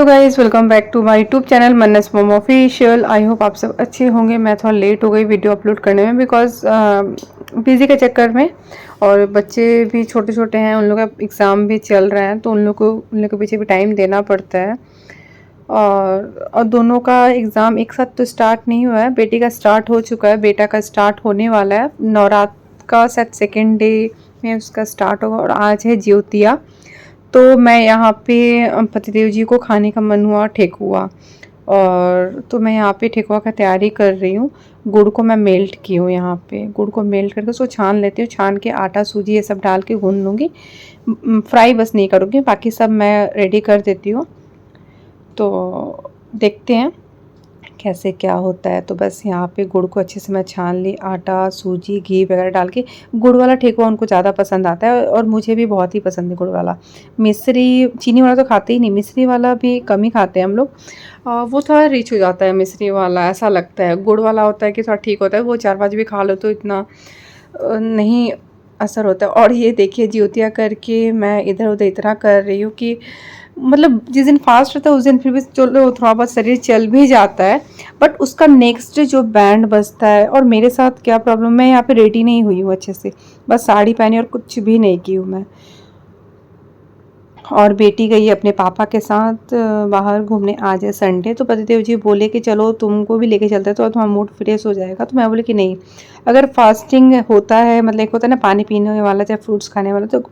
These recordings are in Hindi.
Guys, welcome back to my YouTube channel Manna's mom official. I hope आप सब अच्छे होंगे। मैं थोड़ा लेट हो गई वीडियो अपलोड करने में बिकॉज बिज़ी के चक्कर में, और बच्चे भी छोटे छोटे हैं, उन लोग का एग्ज़ाम भी चल रहा है तो उन लोग के पीछे भी टाइम देना पड़ता है। और दोनों का एग्ज़ाम एक साथ तो स्टार्ट नहीं हुआ है। बेटी का स्टार्ट हो चुका है, बेटा का स्टार्ट होने वाला है। नवरात्र का शायद सेकेंड डे में उसका स्टार्ट होगा और आज है ज्योतिया। तो मैं यहाँ पे पतिदेव जी को खाने का मन हुआ ठेकुआ, और तो मैं यहाँ पे ठेकुआ का तैयारी कर रही हूँ। गुड़ को मैं मेल्ट की हूँ, यहाँ पे गुड़ को मेल्ट करके उसको छान लेती हूँ। छान के आटा सूजी ये सब डाल के गूँध लूँगी। फ्राई बस नहीं करूँगी, बाकी सब मैं रेडी कर देती हूँ। तो देखते हैं कैसे क्या होता है। तो बस यहाँ पे गुड़ को अच्छे से मैं छान ली, आटा सूजी घी वगैरह डाल के। गुड़ वाला ठेकुआ उनको ज़्यादा पसंद आता है और मुझे भी बहुत ही पसंद है गुड़ वाला। मिश्री चीनी वाला तो खाते ही नहीं, मिश्री वाला भी कम ही खाते हैं हम लोग। वो थोड़ा रिच हो जाता है मिश्री वाला, ऐसा लगता है। गुड़ वाला होता है कि थोड़ा ठीक होता है, वो 4-5 भी खा लो तो इतना नहीं असर होता है। और ये देखिए ज्योतिया करके मैं इधर उधर इतना कर रही हूँ कि मतलब जिस दिन फास्ट रहता है उस दिन फिर भी चलो थोड़ा बहुत शरीर चल भी जाता है, बट उसका नेक्स्ट डे जो बैंड बजता है। और मेरे साथ क्या प्रॉब्लम, मैं यहाँ पे रेडी नहीं हुई हूँ अच्छे से, बस साड़ी पहनी और कुछ भी नहीं की हूँ मैं। और बेटी गई अपने पापा के साथ बाहर घूमने। आज है संडे, तो पतिदेव जी बोले कि चलो तुमको भी लेके चलते हैं तो तुम्हारा मूड फ्रेश हो जाएगा। तो मैं बोली कि नहीं, अगर फास्टिंग होता है, मतलब एक होता है ना पानी पीने वाला चाहे फ्रूट्स खाने वाला, तो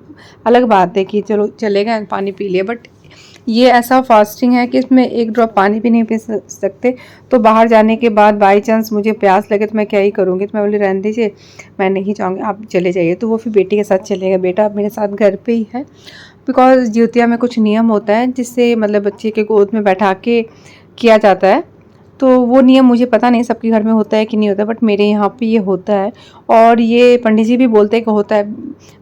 अलग बात है कि चलो चलेगा पानी पी लिया, बट ये ऐसा फास्टिंग है कि इसमें एक ड्रॉप पानी भी नहीं पी सकते। तो बाहर जाने के बाद बाई चांस मुझे प्यास लगे तो मैं क्या ही करूँगी। तो मैं बोली रहने दीजिए, मैं नहीं चाहूँगी, आप चले जाइए। तो वो फिर बेटी के साथ चलेगा। बेटा मेरे साथ घर पे ही है बिकॉज ज्योतिया में कुछ नियम होता है जिससे मतलब बच्चे के गोद में बैठा के किया जाता है। तो वो नियम मुझे पता नहीं सबके घर में होता है कि नहीं होता, बट मेरे यहाँ पे ये होता है। और ये पंडित जी भी बोलते हैं कि होता है,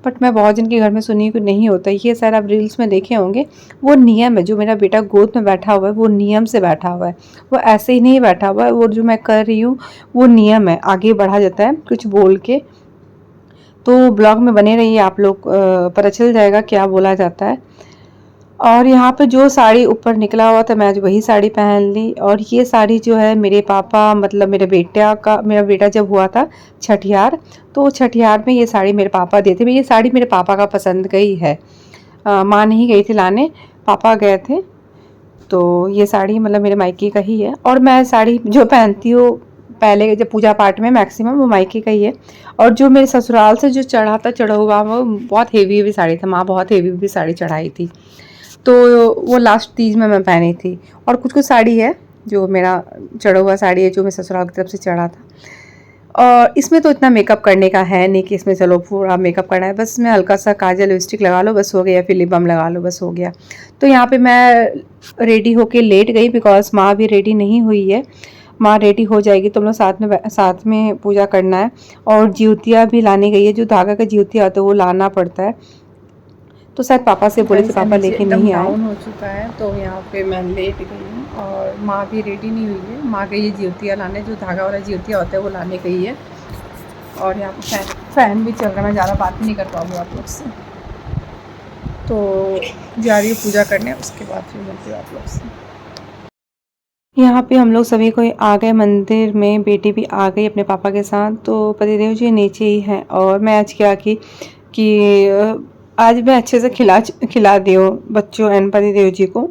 बट मैं बहुत जन के घर में सुनी कि नहीं होता। ये शायद आप रील्स में देखे होंगे। वो नियम है, जो मेरा बेटा गोद में बैठा हुआ है वो नियम से बैठा हुआ है, वो ऐसे ही नहीं बैठा हुआ है। वो जो मैं कर रही हूँ वो नियम है, आगे बढ़ा जाता है कुछ बोल के। तो ब्लॉग में बने रहिए, आप लोग पता चल जाएगा क्या बोला जाता है। और यहाँ पे जो साड़ी ऊपर निकला हुआ था मैं आज वही साड़ी पहन ली। और ये साड़ी जो है मेरे पापा, मतलब मेरे बेटा जब हुआ था छठियार, तो छठियार में ये साड़ी मेरे पापा दिए थे। ये साड़ी मेरे पापा का पसंद का ही है। माँ नहीं गई थी लाने, पापा गए थे। तो ये साड़ी मतलब मेरे मायके का ही है। और मैं साड़ी जो पहनती हूँ पहले जब पूजा पाठ में मैक्सिमम, वो मायके का ही है। और जो मेरे ससुराल से जो चढ़ा हुआ वो बहुत हेवी हेवी साड़ी था। माँ बहुत हेवी हेवी साड़ी चढ़ाई थी, तो वो लास्ट तीज में मैं पहनी थी। और कुछ कुछ साड़ी है जो मेरा चढ़ा हुआ साड़ी है, जो मैं ससुराल की तरफ से चढ़ा था। और इसमें तो इतना मेकअप करने का है नहीं कि इसमें चलो पूरा मेकअप करना है। बस इसमें हल्का सा काजल लिपस्टिक लगा लो बस हो गया, फिर लिप बाम लगा लो बस हो गया। तो यहाँ पे मैं रेडी होके लेट गई बिकॉज माँ भी रेडी नहीं हुई है। माँ रेडी हो जाएगी तो हम लोग साथ में पूजा करना है। और ज्योतिया भी लाने गई है, जो धागा का ज्योतिया होता है वो लाना पड़ता है। तो शायद पापा से बोले थे, पापा लेके नहीं आए। डाउन हो चुका है तो यहाँ पे मैं लेट गई हूँ। और माँ भी रेडी नहीं हुई है, माँ गई है ज्योतिया लाने, जो धागा वाला ज्योतिया होता है वो लाने गई है। और यहाँ पे फैन भी चल रहा है, मैं ज़्यादा बात नहीं कर पाऊँगी आप लोग से। तो जा रही हूँ पूजा करने, उसके बाद फिर मिलती हूँ आप लोग से। यहाँ पे हम लोग सभी कोई आ गए मंदिर में, बेटी भी आ गई अपने पापा के साथ। तो पतिदेव जी नीचे ही हैं। और मैं आज क्या कि आज मैं अच्छे से खिला दी हूँ बच्चों एंड पतिदेव जी को,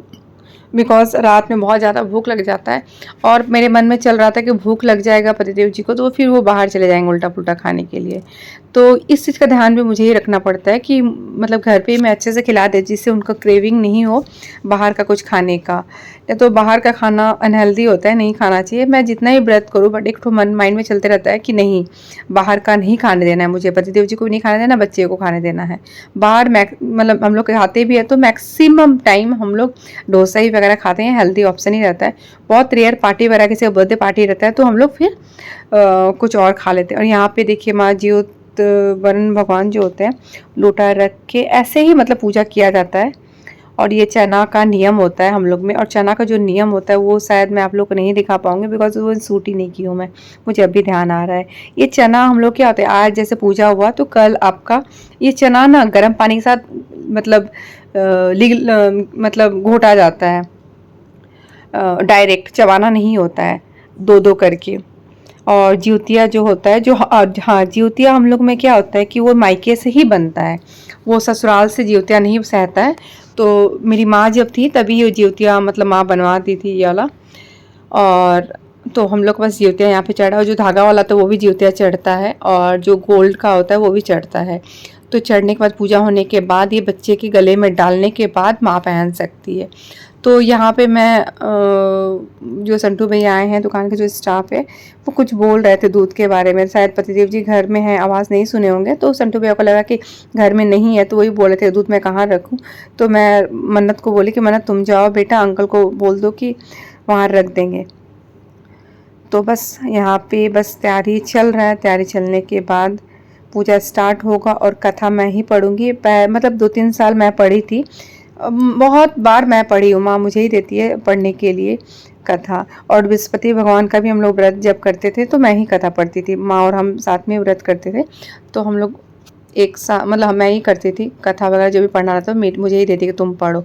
बिकॉज रात में बहुत ज़्यादा भूख लग जाता है। और मेरे मन में चल रहा था कि भूख लग जाएगा पतिदेव जी को तो फिर वो बाहर चले जाएंगे उल्टा पुल्टा खाने के लिए। तो इस चीज़ का ध्यान भी मुझे ही रखना पड़ता है कि मतलब घर पे मैं अच्छे से खिला दे, जिससे उनका क्रेविंग नहीं हो बाहर का कुछ खाने का। या तो बाहर का खाना अनहेल्दी होता है, नहीं खाना चाहिए। मैं जितना ही व्रत करूँ बट एक तो मन माइंड में चलते रहता है कि नहीं, बाहर का नहीं खाने देना है मुझे, पतिदेव जी को भी नहीं खाने देना, बच्चे को खाने देना है। बाहर मतलब हम लोग खाते भी है तो मैक्सिमम टाइम हम लोग डोसा ही वगैरह खाते हैं, हेल्दी ऑप्शन ही रहता है। बहुत रेयर पार्टी वगैरह किसी का बर्थडे पार्टी रहता है तो हम लोग फिर कुछ और खा लेते हैं। और यहाँ पे देखिए माँ ज्योत वरुण भगवान जो होते हैं लोटा रख के ऐसे ही मतलब पूजा किया जाता है। और ये चना का नियम होता है हम लोग में। और चना का जो नियम होता है वो शायद मैं आप लोग को नहीं दिखा पाऊंगी बिकॉज वो सूट ही नहीं की हूँ मैं, मुझे अभी ध्यान आ रहा है। ये चना हम लोग क्या होता है, आज जैसे पूजा हुआ तो कल आपका ये चना ना गर्म पानी के साथ मतलब मतलब घोटा जाता है। डायरेक्ट चबाना नहीं होता है, दो दो करके। और जिउतिया जो होता है, जो हाँ जिउतिया हम लोग में क्या होता है कि वो मायके से ही बनता है, वो ससुराल से जिउतिया नहीं सहता है। तो मेरी माँ जब थी तभी ये जिउतिया मतलब माँ बनवाती थी ये वाला। और तो हम लोग बस जिउतिया यहाँ पे चढ़ा, और जो धागा वाला तो वो भी जिउतिया चढ़ता है, और जो गोल्ड का होता है वो भी चढ़ता है। तो चढ़ने के बाद पूजा होने के बाद ये बच्चे के गले में डालने के बाद माँ पहन सकती है। तो यहाँ पे मैं जो संटू भैया आए हैं, दुकान के जो स्टाफ है, वो कुछ बोल रहे थे दूध के बारे में। शायद पतिदेव जी घर में हैं, आवाज़ नहीं सुने होंगे, तो संटू भैया को लगा कि घर में नहीं है, तो वही बोल रहे थे दूध मैं कहाँ रखूँ। तो मैं मन्नत को बोली कि मन्नत तुम जाओ बेटा, अंकल को बोल दो कि वहाँ रख देंगे। तो बस यहाँ पे बस तैयारी चल रहा है। तैयारी चलने के बाद पूजा स्टार्ट होगा, और कथा मैं ही पढ़ूंगी। मतलब 2-3 साल मैं पढ़ी थी, बहुत बार मैं पढ़ी हूँ, माँ मुझे ही देती है पढ़ने के लिए कथा। और बृहस्पति भगवान का भी हम लोग व्रत जब करते थे तो मैं ही कथा पढ़ती थी, माँ और हम साथ में व्रत करते थे। तो हम लोग एक साथ मतलब मैं ही करती थी कथा वगैरह, जो भी पढ़ना रहता तो मुझे ही देती कि तुम पढ़ो।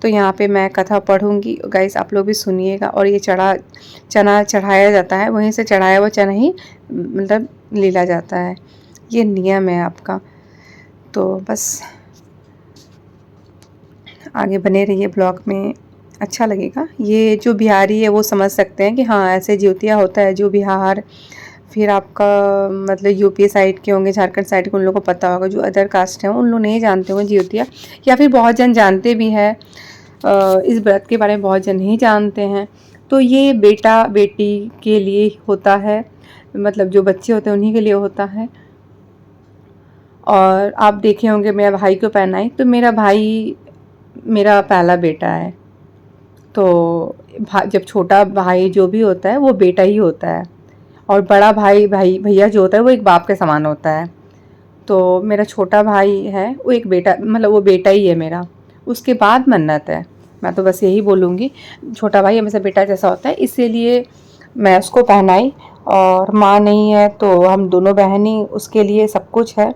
तो यहाँ पे मैं कथा पढ़ूंगी गाइस, आप लोग भी सुनिएगा। और ये चना चढ़ाया जाता है, वहीं से चढ़ाया हुआ चना ही मतलब लीला जाता है, ये नियम है आपका। तो बस आगे बने रहिए ब्लॉग में, अच्छा लगेगा। ये जो बिहारी है वो समझ सकते हैं कि हाँ ऐसे जिउतिया होता है, जो बिहार फिर आपका मतलब यूपी साइड के होंगे, झारखंड साइड के, उन लोगों को पता होगा। जो अदर कास्ट हैं उन लोग नहीं जानते होंगे जिउतिया, या फिर बहुत जन जानते भी हैं, इस व्रत के बारे में बहुत जन नहीं जानते हैं। तो ये बेटा बेटी के लिए होता है, मतलब जो बच्चे होते हैं उन्हीं के लिए होता है। और आप देखे होंगे मेरा भाई को पहनाई, तो मेरा भाई मेरा पहला बेटा है। तो जब छोटा भाई जो भी होता है वो बेटा ही होता है, और बड़ा भाई भैया जो होता है वो एक बाप के समान होता है। तो मेरा छोटा भाई है वो एक बेटा, मतलब वो बेटा ही है मेरा। उसके बाद मन्नत है। मैं तो बस यही बोलूँगी, छोटा भाई हमेशा बेटा जैसा होता है, इसीलिए मैं उसको पहनाई। और माँ नहीं है तो हम दोनों बहन ही उसके लिए सब कुछ है।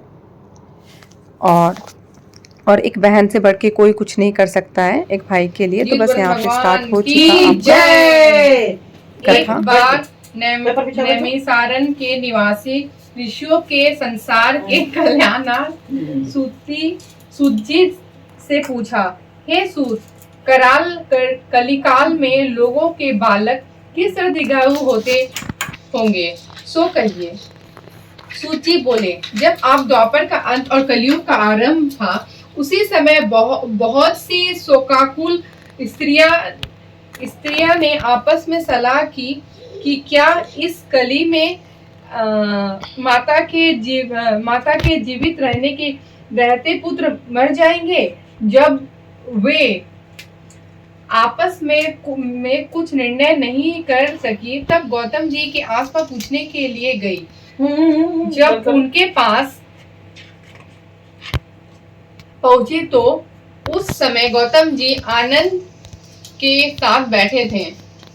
और एक बहन से बढ़ के कोई कुछ नहीं कर सकता है एक भाई के लिए। तो बस यहाँ पे स्टार्ट हो चुका आपका एक बार नैमिषारण्य के निवासी ऋषियों के संसार के कल्याणार्थ सूत से पूछा, हे सूत, कलिकाल में लोगों के बालक किस तरह दीर्घायु होते होंगे, सो कहिए। सूची बोले, जब आप द्वापर का अंत और कलयुग का आरंभ था, उसी समय बहुत सी शोकाकुल स्त्रियां ने आपस में सलाह की कि क्या इस कली में माता के जीवित रहते पुत्र मर जाएंगे। जब वे आपस में कुछ निर्णय नहीं कर सकी, तब गौतम जी के आसपास पूछने के लिए गई। जब उनके पास पहुंचे तो उस समय गौतम जी आनंद के साथ बैठे थे।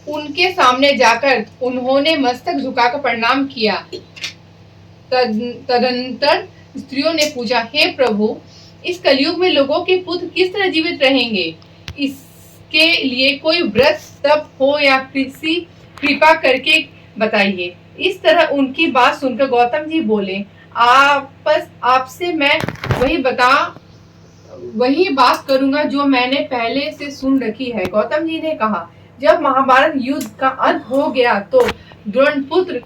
उनके सामने जाकर उन्होंने मस्तक झुकाकर प्रणाम किया। तदनंतर स्त्रियों ने पूछा, हे प्रभु, इस कलयुग में लोगों के पुत्र किस तरह जीवित रहेंगे? इसके लिए कोई व्रत तप हो या किसी कृपा करके बताइए। इस तरह उनकी बात सुनकर गौतम जी बोले, आपसे मैं वही बात करूंगा जो मैंने पहले से सुन रखी है। गौतम जी ने कहा, जब महाभारत युद्ध का अंत हो गया तो द्रोणपुत्र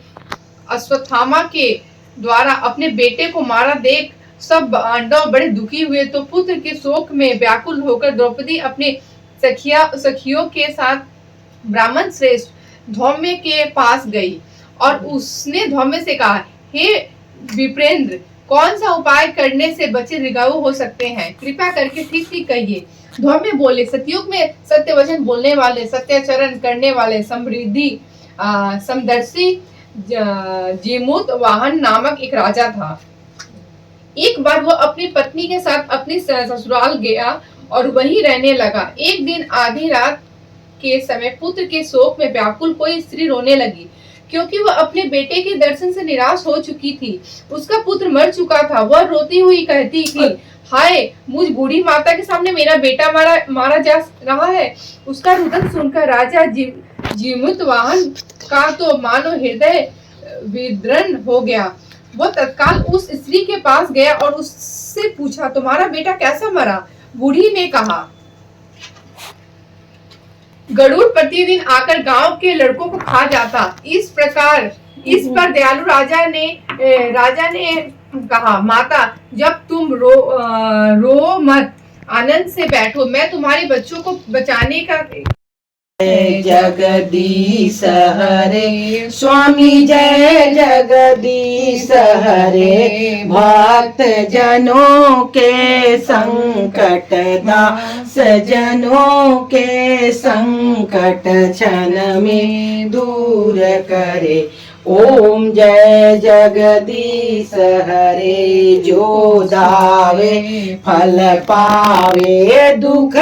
अश्वत्थामा के द्वारा अपने बेटे को मारा देख सब पांडव बड़े दुखी हुए। तो पुत्र के शोक में व्याकुल होकर द्रौपदी अपने सखियों के साथ ब्राह्मण श्रेष्ठ धौम्य के पास गई और उसने धौम्य से कहा, हे विप्रेंद्र, कौन सा उपाय करने से बच्चे दीर्घायु हो सकते हैं? कृपया करके ठीक ठीक कहिए। धौम्य बोले, सतयुग में सत्य वचन बोलने वाले, सत्याचरण करने वाले, समृद्धि समदर्शी जीमूत वाहन नामक एक राजा था। एक बार वो अपनी पत्नी के साथ अपनी ससुराल गया और वहीं रहने लगा। एक दिन आधी रात के समय पुत्र के शोक में व्याकुल कोई स्त्री रोने लगी, क्योंकि वह अपने बेटे के दर्शन से निराश हो चुकी थी। उसका पुत्र मर चुका था। वह रोती हुई कहती थी, हाय, मुझ बूढ़ी माता के सामने मेरा बेटा मारा जा रहा है। उसका रुदन सुनकर राजा जीमूतवाहन का तो मानो हृदय विद्रन हो गया। वो तत्काल उस स्त्री के पास गया और उससे पूछा, तुम्हारा बेटा कैसा मरा? बूढ़ी ने कहा, गरुड़ प्रतिदिन आकर गांव के लड़कों को खा जाता। इस पर दयालु राजा ने कहा, माता, जब तुम रो मत, आनंद से बैठो, मैं तुम्हारे बच्चों को बचाने का जगदीश हरे स्वामी जय जगदीश हरे भक्त जनों के संकट दास जनों के संकट क्षण में दूर करे। ओम जय जगदीश हरे जो दावे फल पावे दुख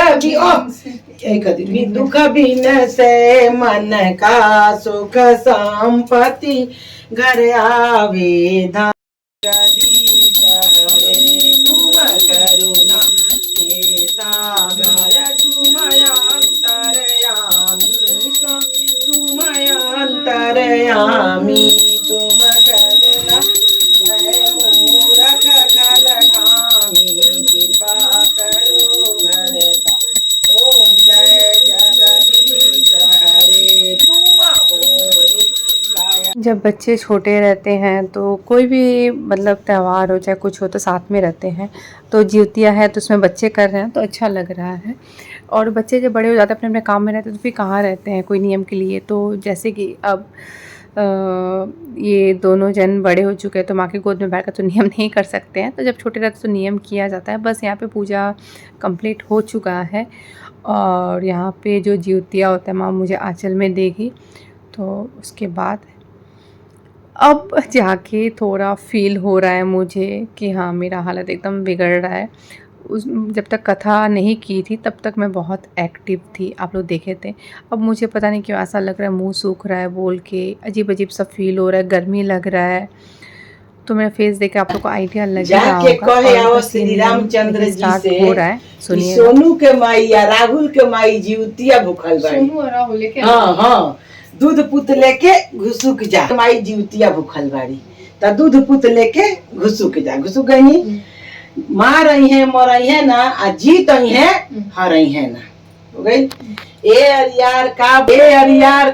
भी दुख बिन से मन का सुख संपत्ति घर आवे। जगदीश हरे तुम करुणा के सागर तुम अंतरयामी तुम करुणा भय मूरख खल कामी कृपा करो भरता। ओम जय जगदीश हरे तुम होए। जब बच्चे छोटे रहते हैं तो कोई भी मतलब त्यौहार हो चाहे कुछ हो तो साथ में रहते हैं। तो जिउतिया है तो उसमें बच्चे कर रहे हैं तो अच्छा लग रहा है। और बच्चे जब बड़े हो जाते हैं अपने अपने काम में रहते हैं तो फिर कहाँ रहते हैं कोई नियम के लिए। तो जैसे कि अब ये दोनों जन बड़े हो चुके हैं तो माँ की गोद में बैठकर तो नियम नहीं कर सकते हैं। तो जब छोटे रहते तो नियम किया जाता है। बस यहाँ पे पूजा कंप्लीट हो चुका है और यहाँ पे जो जिउतिया होता है माँ मुझे आंचल में देगी। तो उसके बाद अब जाके थोड़ा फील हो रहा है मुझे कि हाँ मेरा हालत एकदम बिगड़ रहा है। जब तक कथा नहीं की थी तब तक मैं बहुत एक्टिव थी, आप लोग देखे थे। अब मुझे पता नहीं क्यों ऐसा लग रहा है, मुंह सूख रहा है बोल के, अजीब अजीब सा फील हो रहा है, गर्मी लग रहा है। तो मेरा फेस देख के आप लोग को आइडिया लग रहा होगा। श्री रामचंद्र जी से हो रहा है, सुनिए। सोनू के माई या राहुल के माई जिउतिया भूखल बाड़ी। सोनू और राहुल लेके हाँ दूध पुत लेके घुसुक जा माई जिउतिया भूखल बाड़ी। तो दूध पुत लेके घुसुक गई। मार रही है मर रही है ना, जीत रही है हार रही है ना, हो गई। ए अरियार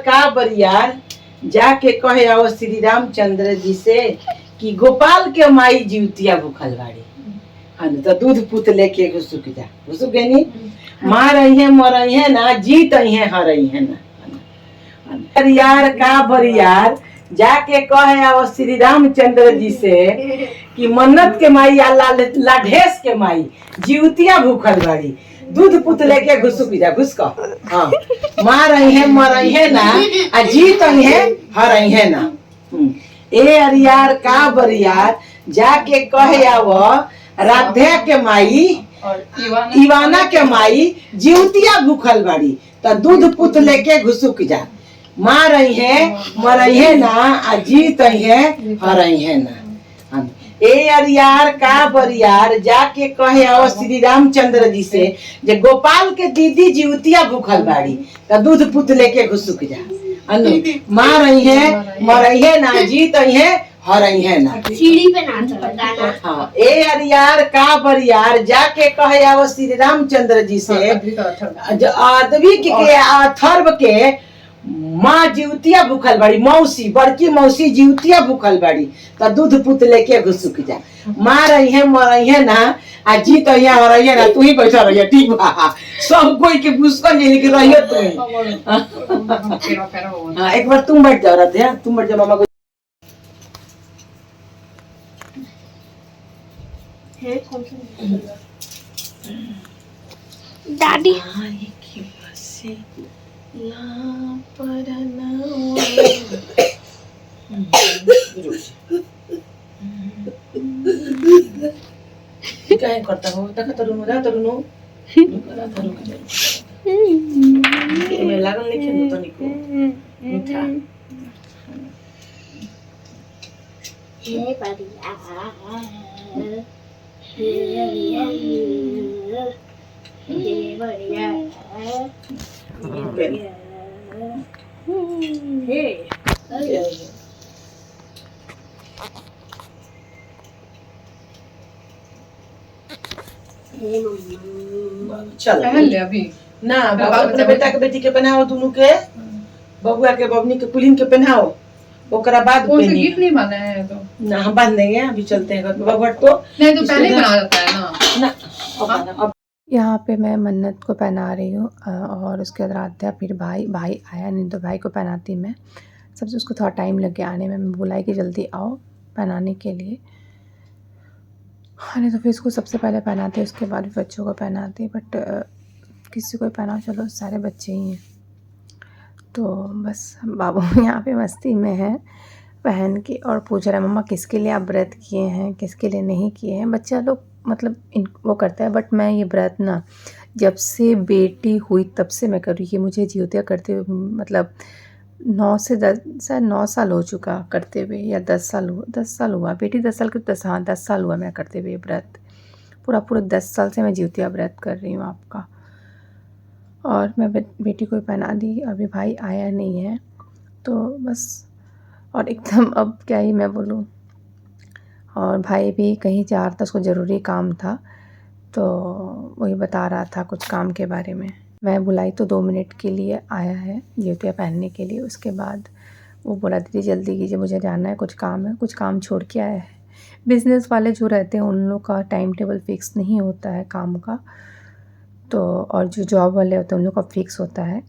का बरियार जाके कहे आओ श्री रामचंद्र जी से कि गोपाल के माई जिउतिया भूखल बाड़ी। हाँ तो दूध पुत लेके घुसुक गई। मार रही है मर रही है ना, जीत रही है हार रही है ना। अरियार का बरियार जाके कहे आओ श्री रामचंद्र जी से कि मन्नत के माई या लाढेस के माई जिउतिया भूखल बाड़ी। दूध पुत लेके घुसुक जा घुसको। हाँ मार रही है मर रही है ना, जीत रही है हार रही है ना। ए अरियार का बरियार जाके कहे आओ राधे के माई इवाना के माई जिउतिया भूखल बाड़ी। तो दूध पुत लेके घुसुक जा। मार रही है मर रही है ना, जीत रही है हार रही है ना। ए अरियार का बरियार जाके कहे आओ श्री रामचंद्र जी से जे गोपाल के दीदी जिउतिया भूखल बाड़ी। तो दूध पुत लेके घुसुक जा। मार रही है मर रही है ना, जीत रही है हार रही है ना। सीढ़ी पे ना। हाँ ए अरियार का बरियार जाके कहे आओ श्री रामचंद्र जी से आदमी के अथर्व के माँ जिउतिया भूखल बाड़ी, मौसी बड़की मौसी जिउतिया भूखल बाड़ी। तो दूध पुत लेके घुसुक जा। मार रही है मर रही है ना, जीत रही है हार रही है ना। तू ही बैठा रही है, ठीक बा। सब कोई के घुसकन जे लिख रही है तू ही। एक बार तुम बैठ जाओ राधे, तुम बैठ जाओ। मामा को दादी क्या करता हो? देखा तरुण लागल नहीं मीठा। ये बढ़िया ये बढ़िया हे मम्मा चल पहन ले अभी। ना बाबा बाबा अपने बच्चा बेटा के बेटी के पहनाओ दोनों के, बबुआ के बबनी के पुलिन के पहनाओ, ओकरा बाद उसे पहनिए। गिफ्ट नहीं बना है तो ना हम बांध देंगे, अभी चलते हैं घर में। बबुआ तो नहीं तो पहले ही बना जाता है ना। ना अब यहाँ पे मैं मन्नत को पहना रही हूँ और उसके बाद राध्या, फिर भाई आया नहीं तो भाई को पहनाती मैं। सबसे उसको थोड़ा टाइम लग गया आने में, मैं बुलाई कि जल्दी आओ पहनाने के लिए। हाँ नहीं तो फिर इसको सबसे पहले पहनाते, उसके बाद भी बच्चों को पहनाते, बट किसी को पहनाओ, चलो सारे बच्चे ही हैं। तो बस बाबू यहाँ पे मस्ती में है पहन के और पूछ रहा है मम्मा किसके लिए आप व्रत किए हैं, किसके लिए नहीं किए हैं। बच्चा लोग मतलब वो करता है, बट मैं ये व्रत ना जब से बेटी हुई तब से मैं कर रही हूँ। मुझे जियोतिया करते हुए मतलब 9 से 10 शायद 9 साल हो चुका करते हुए, या 10 साल हुआ। बेटी 10 साल के 10 साल हुआ मैं करते हुए व्रत। पूरा 10 साल से मैं जियोतिया व्रत कर रही हूँ आपका। और मैं बेटी को पहना दी, अभी भाई आया नहीं है तो बस। और एकदम अब क्या ही मैं बोलूँ, और भाई भी कहीं जा रहा था, उसको ज़रूरी काम था तो वही बता रहा था कुछ काम के बारे में। मैं बुलाई तो 2 मिनट के लिए आया है जियोतिया पहनने के लिए। उसके बाद वो बोला दीदी जल्दी कीजिए, मुझे जाना है, कुछ काम है, कुछ काम छोड़ के आया है। बिज़नेस वाले जो रहते हैं उन लोग का टाइम टेबल फिक्स नहीं होता है काम का, तो और जो जॉब वाले होते हैं उन लोग का फिक्स होता है।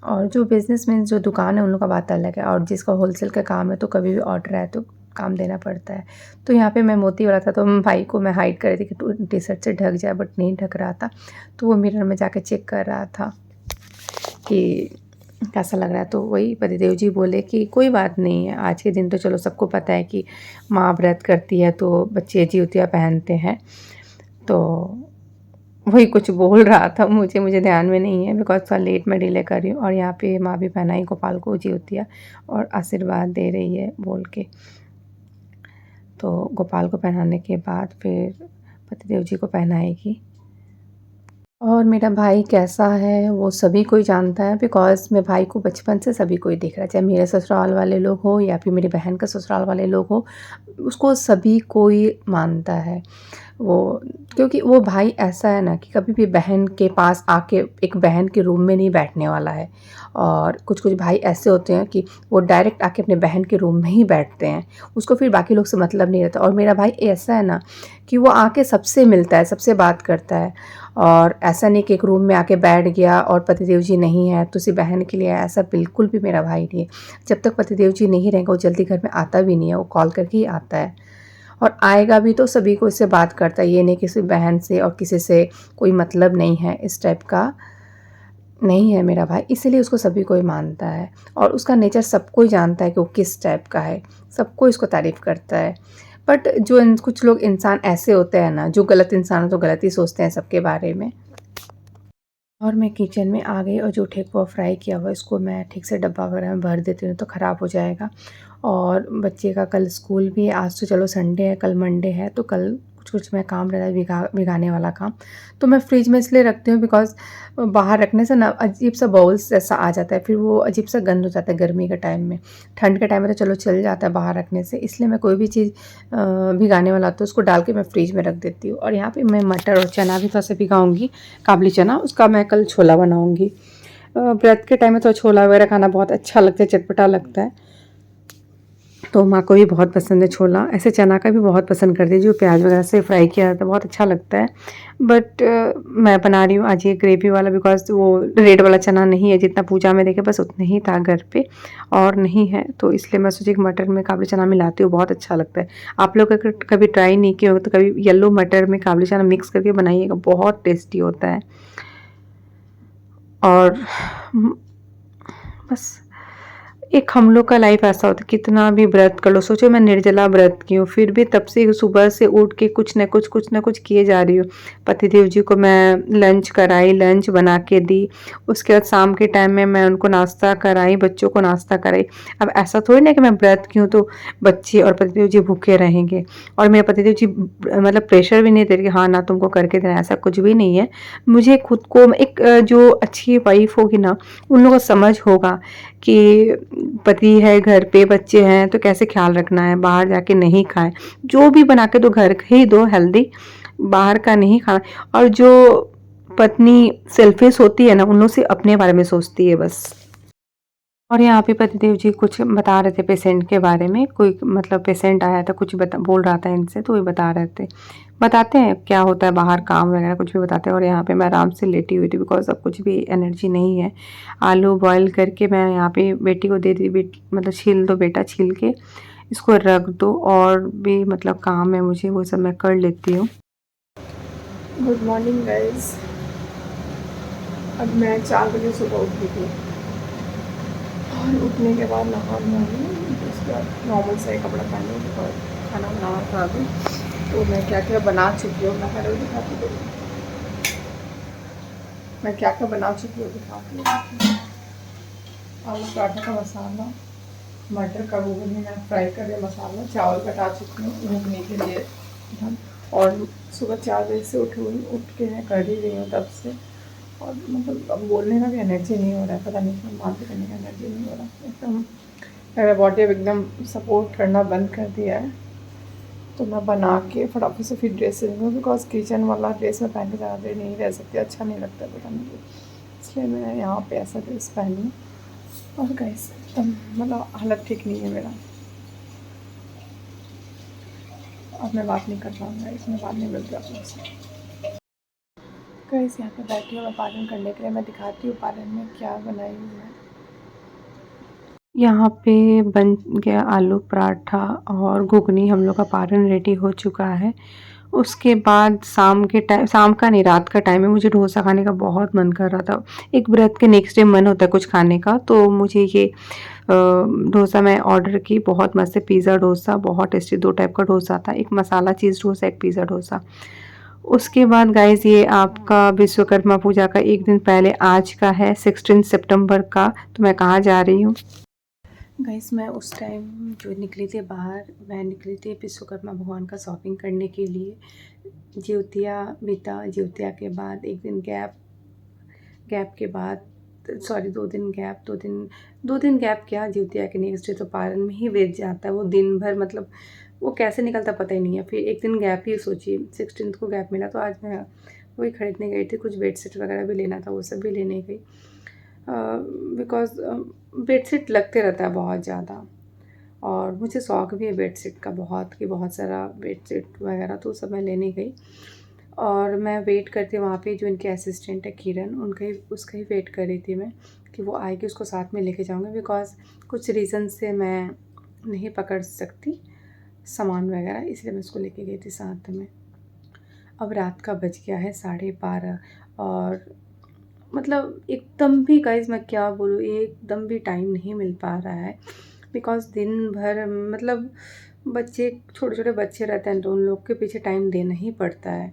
और जो बिज़नेसमैन जो दुकान है उन लोग का बात अलग है, और जिसका होलसेल का काम है तो कभी भी ऑर्डर आए तो काम देना पड़ता है। तो यहाँ पे मैं मोती वाला था तो भाई को मैं हाइड कर रही थी कि टी शर्ट से ढक जाए, बट नहीं ढक रहा था। तो वो मिरर में जाके चेक कर रहा था कि कैसा लग रहा है। तो वही पतिदेव जी बोले कि कोई बात नहीं है, आज के दिन तो चलो सबको पता है कि माँ व्रत करती है तो बच्चे जियोतिया पहनते हैं। तो वही कुछ बोल रहा था, मुझे ध्यान में नहीं है बिकॉज थोड़ा लेट मैं डिले कर रही हूँ। और यहाँ पे माँ भी पहनाई गोपाल को जियोतिया और आशीर्वाद दे रही है बोल के। तो गोपाल को पहनाने के बाद फिर पतिदेव जी को पहनाएगी। और मेरा भाई कैसा है वो सभी कोई जानता है, बिकॉज़ मेरे भाई को बचपन से सभी कोई देख रहा है, चाहे मेरे ससुराल वाले लोग हो या फिर मेरी बहन का ससुराल वाले लोग हो, उसको सभी कोई मानता है वो। क्योंकि वो भाई ऐसा है ना कि कभी भी बहन के पास आके एक बहन के रूम में नहीं बैठने वाला है। और कुछ भाई ऐसे होते हैं कि वो डायरेक्ट आके अपने बहन के रूम में ही बैठते हैं, उसको फिर बाकी लोग से मतलब नहीं रहता। और मेरा भाई ऐसा है ना कि वो आके सबसे मिलता है, सबसे बात करता है। और ऐसा नहीं कि एक रूम में आके बैठ गया और पतिदेव जी नहीं है तो उसी बहन के लिए, ऐसा बिल्कुल भी मेरा भाई नहीं है। जब तक पतिदेव जी नहीं रहेंगे वो जल्दी घर में आता भी नहीं है, वो कॉल करके ही आता है। और आएगा भी तो सभी को इससे बात करता है, ये नहीं किसी बहन से और किसी से कोई मतलब नहीं है, इस टाइप का नहीं है मेरा भाई। इसीलिए उसको सभी कोई मानता है और उसका नेचर सबको ही जानता है कि वो किस टाइप का है, सबको इसको तारीफ़ करता है। बट जो कुछ लोग इंसान ऐसे होते हैं ना, जो गलत इंसान तो गलत ही सोचते हैं सबके बारे में। और मैं किचन में आ गई और जो ठेकुआ फ्राई किया हुआ इसको मैं ठीक से डब्बा वगैरह में भर देती हूँ तो ख़राब हो जाएगा। और बच्चे का कल स्कूल भी है, आज तो चलो संडे है, कल मंडे है तो कल कुछ मैं काम रहता है भिगाने वाला काम, तो मैं फ्रिज में इसलिए रखती हूँ बिकॉज़ बाहर रखने से ना अजीब सा बाउल्स जैसा आ जाता है, फिर वो अजीब सा गंद हो जाता है गर्मी के टाइम में। ठंड के टाइम में तो चलो चल जाता है बाहर रखने से, इसलिए मैं कोई भी चीज़ भिगाने वाला तो उसको डाल के मैं फ्रिज में रख देती हूँ। और यहाँ पे मैं मटर और चना भी थोड़ा सा भिगाऊँगी, काबुली चना, उसका मैं कल छोला बनाऊँगी। व्रत के टाइम में तो छोला वगैरह खाना बहुत अच्छा लगता है, चटपटा लगता है, तो माँ को भी बहुत पसंद है छोला। ऐसे चना का भी बहुत पसंद करती है, जो प्याज वगैरह से फ्राई किया जाता है, बहुत अच्छा लगता है। बट मैं बना रही हूँ आज ये ग्रेवी वाला बिकॉज वो रेड वाला चना नहीं है, जितना पूजा में देखे बस उतना ही था घर पे और नहीं है, तो इसलिए मैं सोची कि मटर में काबुली चना मिलाती हूँ, बहुत अच्छा लगता है। आप लोग अगर कभी ट्राई नहीं किए हो तो कभी येलो मटर में काबुली चना मिक्स करके बनाइएगा, बहुत टेस्टी होता है। और बस एक हम लोग का लाइफ ऐसा होता है, कितना भी व्रत कर लो, सोचो मैं निर्जला व्रत की हूँ, फिर भी तब से सुबह से उठ के कुछ न कुछ किए जा रही हूँ। पतिदेव जी को मैं लंच कराई, लंच बना के दी, उसके बाद शाम के टाइम में मैं उनको नाश्ता कराई, बच्चों को नाश्ता कराई। अब ऐसा थोड़ी ना कि मैं व्रत की हूँ तो बच्चे और पतिदेव जी भूखे रहेंगे, और मेरे पतिदेव जी मतलब प्रेशर भी नहीं दे रहे कि हाँ ना तुमको करके देना, ऐसा कुछ भी नहीं है। मुझे खुद को एक जो अच्छी वाइफ होगी ना, उन लोगों को समझ होगा कि पति है, घर पे बच्चे हैं तो कैसे ख्याल रखना है, बाहर जाके नहीं खाएं, जो भी बना के दो घर का ही दो, हेल्दी, बाहर का नहीं खाना। और जो पत्नी सेल्फिश होती है ना, उन लोग से अपने बारे में सोचती है बस। और यहाँ पे पतिदेव जी कुछ बता रहे थे पेशेंट के बारे में, कोई मतलब पेशेंट आया था, कुछ बोल रहा था इनसे, तो वही बता रहे थे, बताते हैं क्या होता है बाहर काम वगैरह, कुछ भी बताते हैं। और यहाँ पे मैं आराम से लेटी हुई थी बिकॉज अब कुछ भी एनर्जी नहीं है। आलू बॉईल करके मैं यहाँ पे बेटी को दे दी, मतलब छील दो बेटा, छील के इसको रख दो, और भी मतलब काम है मुझे, वो सब मैं कर लेती हूँ। Good morning guys. अब मैं 4 बजे सुबह उठी थी, और उठने के बाद नहा धोनी, उसके बाद नॉर्मल से कपड़ा पहने और खाना बनाना था अभी। तो मैं क्या क्या बना चुकी हूँ मैं पहले दिखाती हूँ, मैं क्या क्या बना चुकी हूँ दिखाती हूँ। आलू पराठा का मसाला, मटर का घुगनी मैं फ्राई कर दिया मसाला, चावल कटा चुकी हूँ घुगनी के लिए। और सुबह 4 बजे से उठ के मैं कर ही रही हूँ तब से, और मतलब अब बोलने का भी एनर्जी नहीं हो रहा है, पता नहीं क्यों बात भी करने का एनर्जी नहीं हो रहा है एकदम। मेरा बॉडी अब एकदम सपोर्ट करना बंद कर दिया है। तो मैं बना के फटाफट से फिर ड्रेस लूँगी, बिकॉज किचन वाला ड्रेस में पहन के ज़्यादा देर नहीं रह सकती, अच्छा नहीं लगता पता नहीं, इसलिए मैं यहाँ पे ऐसा ड्रेस पहनी। और गाइस एकदम मतलब हालत ठीक नहीं है मेरा। अब मैं बात नहीं कर पाऊँगा, इसमें बात नहीं मिलती आप लोग से। गाइस यहाँ पे बैठी हूँ मैं पालन करने के लिए, मैं दिखाती हूँ पालन में क्या बनाई हूँ मैं। यहाँ पे बन गया आलू पराठा और घुगनी, हम लोग का पारण रेडी हो चुका है। उसके बाद शाम के टाइम, शाम का नहीं रात का टाइम है, मुझे डोसा खाने का बहुत मन कर रहा था। एक व्रत के नेक्स्ट डे मन होता है कुछ खाने का, तो मुझे ये डोसा मैं ऑर्डर की, बहुत मस्त है, पिज़्ज़ा डोसा बहुत टेस्टी, 2 टाइप का डोसा था, एक मसाला चीज़ डोसा, एक पिज़्ज़ा डोसा। उसके बाद गाइज़ ये आपका विश्वकर्मा पूजा का एक दिन पहले आज का है, 16 सितंबर का। तो मैं कहाँ जा रही हूँ गाइस, मैं उस टाइम जो निकली थी बाहर, मैं निकली थी विश्वकर्मा भगवान का शॉपिंग करने के लिए। ज्योतिया बीता, ज्योतिया के बाद एक दिन गैप के बाद, सॉरी 2 दिन गैप, 2 दिन गैप क्या, ज्योतिया के नेक्स्ट डे तो पारण में ही बीत जाता है वो दिन भर, मतलब वो कैसे निकलता पता ही नहीं है। फिर एक दिन गैप ही सोचिए, 16 को गैप मिला, तो आज मैं वही खरीदने गई थी, कुछ बेडशीट वगैरह भी लेना था, वो सब भी लेने गई। बिकॉज बेडशीट लगते रहता है बहुत ज़्यादा, और मुझे शौक़ भी है बेडशीट का बहुत, कि बहुत सारा बेडशीट वगैरह, तो सब मैं लेने गई। और मैं वेट करती वहाँ पे, जो इनके असिस्टेंट है किरण, उसका ही वेट कर रही थी मैं कि वो आएगी, उसको साथ में लेके जाऊँगी, बिकॉज कुछ रीज़न से मैं नहीं पकड़ सकती सामान वगैरह, इसलिए मैं उसको लेके गई थी साथ में। अब रात का बज गया है 12:30, और मतलब एकदम भी गाइज़ मैं क्या बोलूँ, एकदम भी टाइम नहीं मिल पा रहा है, बिकॉज़ दिन भर मतलब बच्चे, छोटे छोटे बच्चे रहते हैं, तो उन लोग के पीछे टाइम देना ही पड़ता है।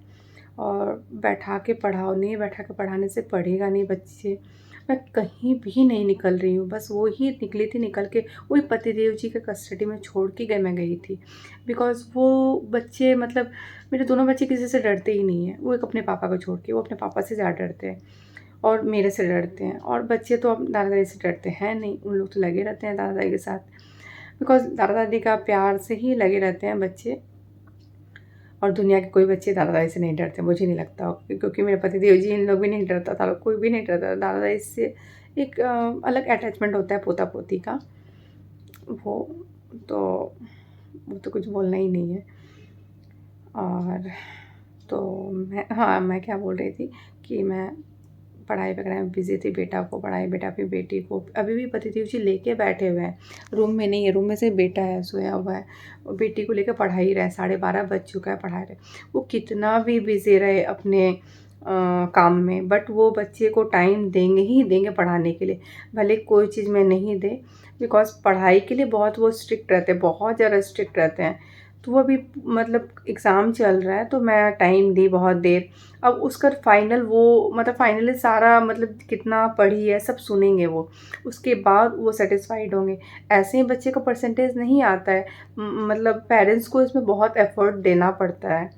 और बैठा के पढ़ाओ, नहीं बैठा के पढ़ाने से पढ़ेगा नहीं बच्चे। मैं कहीं भी नहीं निकल रही हूँ, बस वो ही निकली थी, निकल के वही पतिदेव जी के कस्टडी में छोड़ के मैं गई थी, बिकॉज़ वो बच्चे, मतलब मेरे दोनों बच्चे किसी से डरते ही नहीं हैं। वो एक अपने पापा को छोड़ के, वो अपने पापा से ज़्यादा डरते हैं और मेरे से डरते हैं। और बच्चे तो अब दादा दादी से डरते हैं नहीं, उन लोग तो लगे रहते हैं दादा दादी के साथ, बिकॉज़ दादा दादी का प्यार से ही लगे रहते हैं बच्चे। और दुनिया के कोई बच्चे दादा दादी से नहीं डरते, मुझे नहीं लगता, क्योंकि मेरे पतिदेव जी, इन लोग भी नहीं डरता था, कोई भी नहीं डरता। दादा दादी से एक अलग अटैचमेंट होता है पोता पोती का, वो तो कुछ बोलना ही नहीं है। और तो मैं क्या बोल रही थी कि मैं पढ़ाई वगैरह में बिज़ी थी, बेटा को पढ़ाई, बेटा फिर बेटी को। अभी भी पतिदेव जी लेके बैठे हुए हैं, रूम में नहीं है, रूम में से बेटा है सोया हुआ है, और बेटी को लेकर पढ़ा ही रहे, 12:30 बज चुका है, पढ़ा रहे। वो कितना भी बिज़ी रहे अपने काम में, बट वो बच्चे को टाइम देंगे ही देंगे पढ़ाने के लिए, भले कोई चीज़ में नहीं दे, बिकॉज़ पढ़ाई के लिए बहुत वो स्ट्रिक्ट रहते हैं, बहुत ज़्यादा स्ट्रिक्ट रहते हैं। तो वो अभी मतलब एग्ज़ाम चल रहा है तो मैं टाइम दी बहुत देर। अब उसका फाइनल वो मतलब फाइनली सारा मतलब कितना पढ़ी है सब सुनेंगे वो, उसके बाद वो सैटिस्फाइड होंगे। ऐसे ही बच्चे का परसेंटेज नहीं आता है, मतलब पेरेंट्स को इसमें बहुत एफ़र्ट देना पड़ता है।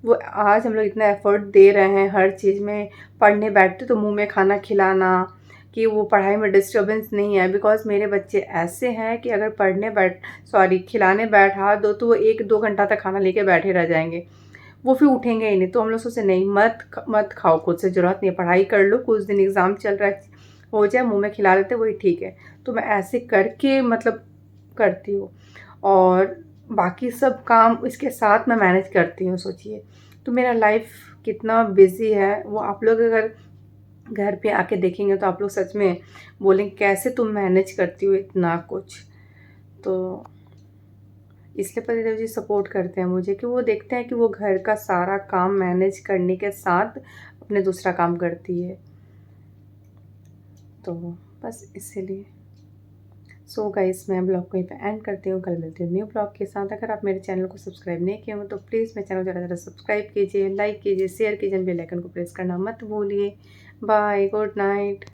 वो आज हम लोग इतना एफ़र्ट दे रहे हैं हर चीज़ में, पढ़ने बैठते तो मुँह में खाना खिलाना कि वो पढ़ाई में डिस्टर्बेंस नहीं है, बिकॉज़ मेरे बच्चे ऐसे हैं कि अगर खिलाने बैठा दो तो वो 1-2 घंटा तक खाना लेके बैठे रह जाएँगे। वो फिर उठेंगे ही नहीं, तो हम लोग सोचे नहीं मत खाओ, खुद से ज़रूरत नहीं है, पढ़ाई कर लो, कुछ दिन एग्ज़ाम चल रहा है, हो जाए मुँह में खिला देते वही ठीक है। तो मैं ऐसे करके मतलब करती हूँ, और बाकी सब काम इसके साथ मैं मैनेज करती हूँ, सोचिए। तो मेरा लाइफ़ कितना बिज़ी है वो आप लोग अगर घर पे आके देखेंगे तो आप लोग सच में बोलेंगे कैसे तुम मैनेज करती हो इतना कुछ। तो इसलिए पतिदेव जी सपोर्ट करते हैं मुझे कि वो देखते हैं कि वो घर का सारा काम मैनेज करने के साथ अपने दूसरा काम करती है। तो बस इसीलिए सो गाइस मैं ब्लॉग को यहीं पे एंड करती हूँ। कल मिलती हूँ न्यू ब्लॉग के साथ। अगर आप मेरे चैनल को सब्सक्राइब नहीं किए हो तो प्लीज़ मेरे चैनल को ज़्यादा ज़्यादा सब्सक्राइब कीजिए, लाइक कीजिए, शेयर कीजिए, बेल आइकन को प्रेस करना मत भूलिए। Bye, good night.